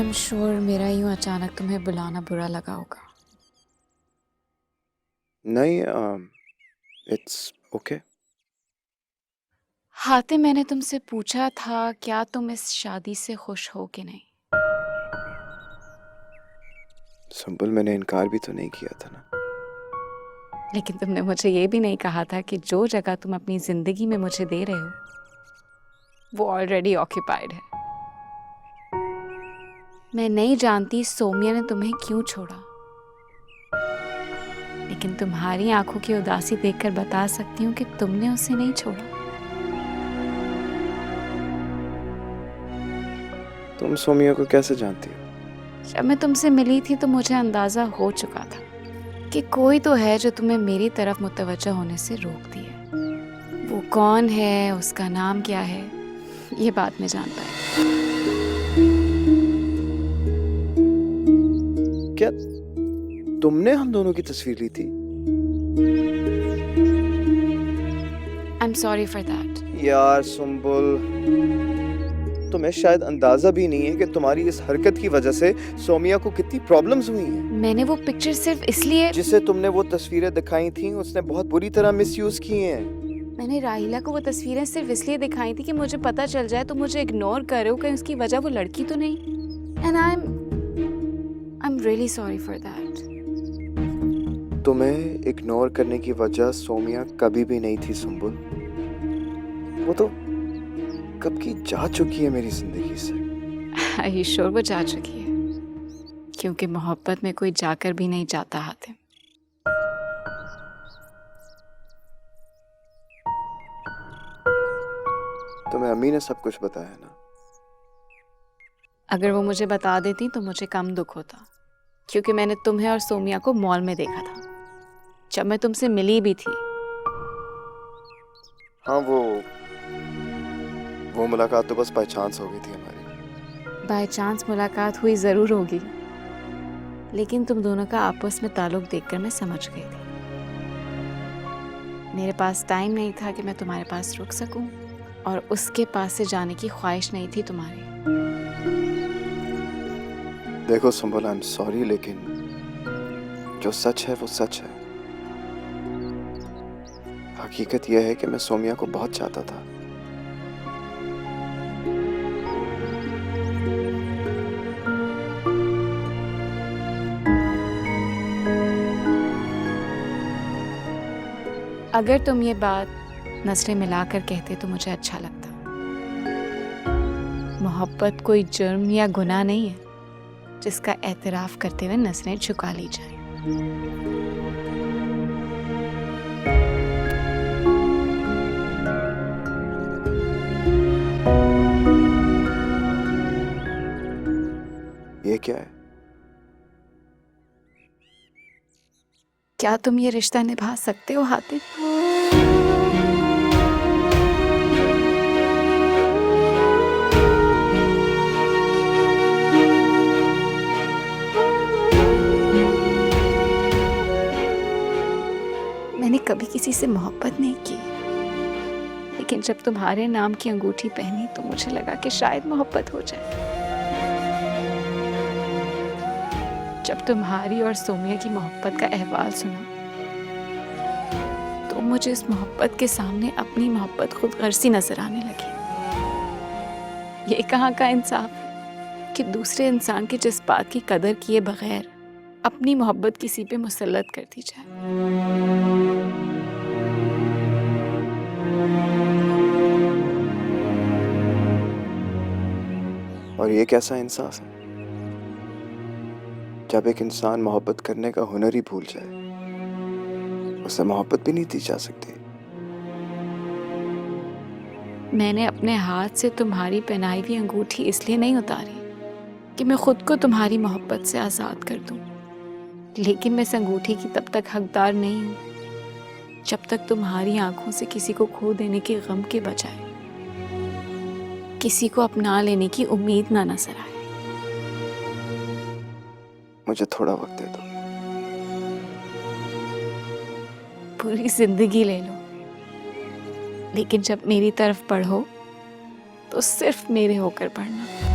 Am sure मेरा यूं अचानक तुम्हें बुलाना बुरा लगा होगा। नहीं, इट्स ओके। हातिम, मैंने तुमसे पूछा था क्या तुम इस शादी से खुश हो कि नहीं। सुंबुल, मैंने इनकार भी तो नहीं किया था ना। लेकिन तुमने मुझे ये भी नहीं कहा था कि जो जगह तुम अपनी जिंदगी में मुझे दे रहे हो वो ऑलरेडी ऑक्यूपाइड है। मैं नहीं जानती सोमिया ने तुम्हें क्यों छोड़ा, लेकिन तुम्हारी आंखों की उदासी देखकर बता सकती हूँ कि तुमने उसे नहीं छोड़ा। तुम सोमिया को कैसे जानती हो? जब मैं तुमसे मिली थी तो मुझे अंदाजा हो चुका था कि कोई तो है जो तुम्हें मेरी तरफ मुतवज्जह होने से रोकती है। वो कौन है, उसका नाम क्या है, ये बात में जान पाए। क्या तुमने हम दोनों की तस्वीर ली थी? I am sorry for that. यार सुंबुल, तुम्हें शायद अंदाजा भी नहीं है कि तुम्हारी इस हरकत की वजह से सोमिया को कितनी प्रॉब्लम्स हुई हैं। मैंने वो पिक्चर सिर्फ इसलिए जिसे तुमने वो तस्वीरें दिखाई थी उसने बहुत बुरी तरह मिसयूज की हैं। मैंने राहिला को वो तस्वीरें सिर्फ इसलिए दिखाई थी कि मुझे पता चल जाए तो मुझे इग्नोर कर रहे हो, कहीं उसकी वजह वो लड़की तो नहीं। And I am really sorry for that. तुम्हें इग्नोर करने की वजह सोमिया कभी भी नहीं थी सुंबुल। वो तो कब की जा चुकी है मेरी जिंदगी से। ईश्वर वो जा चुकी है, क्योंकि मोहब्बत में कोई जाकर भी नहीं जाता हातिम। तुम्हें अम्मी ने सब कुछ बताया ना? अगर वो मुझे बता देती तो मुझे कम दुख होता, क्योंकि मैंने तुम्हें और सोमिया को मॉल में देखा था जब मैं तुमसे मिली भी थी। हाँ, वो मुलाकात तो बस बाय चांस हो गई थी हमारी। बाय चांस मुलाकात हुई जरूर होगी, लेकिन तुम दोनों का आपस में ताल्लुक देखकर मैं समझ गई थी। मेरे पास टाइम नहीं था कि मैं तुम्हारे पास रुक सकूं, और उसके पास से जाने की ख्वाहिश नहीं थी तुम्हारी। देखो सुंबल, आई एम सॉरी, लेकिन जो सच है वो सच है। हकीकत यह है कि मैं सोमिया को बहुत चाहता था। अगर तुम ये बात नजरें मिलाकर कहते तो मुझे अच्छा लगता। मोहब्बत कोई जुर्म या गुनाह नहीं है जिसका एतराफ करते हुए नजरें झुका ली जाए। ये क्या है? क्या तुम ये रिश्ता निभा सकते हो हातिम? मैंने कभी किसी से मोहब्बत नहीं की, लेकिन जब तुम्हारे नाम की अंगूठी पहनी तो मुझे लगा कि शायद मोहब्बत हो जाए। जब तुम्हारी और सोमिया की मोहब्बत का अहवाल सुना तो मुझे इस मोहब्बत के सामने अपनी मोहब्बत खुद गर्जी नजर आने लगी। ये कहाँ का इंसाफ है कि दूसरे इंसान के जज्बात की कदर किए बगैर अपनी मोहब्बत किसी पे मुसल्लत कर दी जाए। और ये कैसा इंसाफ है जब एक इंसान मोहब्बत करने का हुनर ही भूल जाए? उसे मोहब्बत भी नहीं दी जा सकती। मैंने अपने हाथ से तुम्हारी पहनाई हुई अंगूठी इसलिए नहीं उतारी कि मैं खुद को तुम्हारी मोहब्बत से आज़ाद कर दूं, लेकिन मैं इस अंगूठी की तब तक हकदार नहीं हूं जब तक तुम्हारी आंखों से किसी को खो देने के गम के बजाय किसी को अपना लेने की उम्मीद ना नजर आए। मुझे थोड़ा वक्त दे दो। पूरी जिंदगी ले लो, लेकिन जब मेरी तरफ पढ़ो तो सिर्फ मेरे होकर पढ़ना।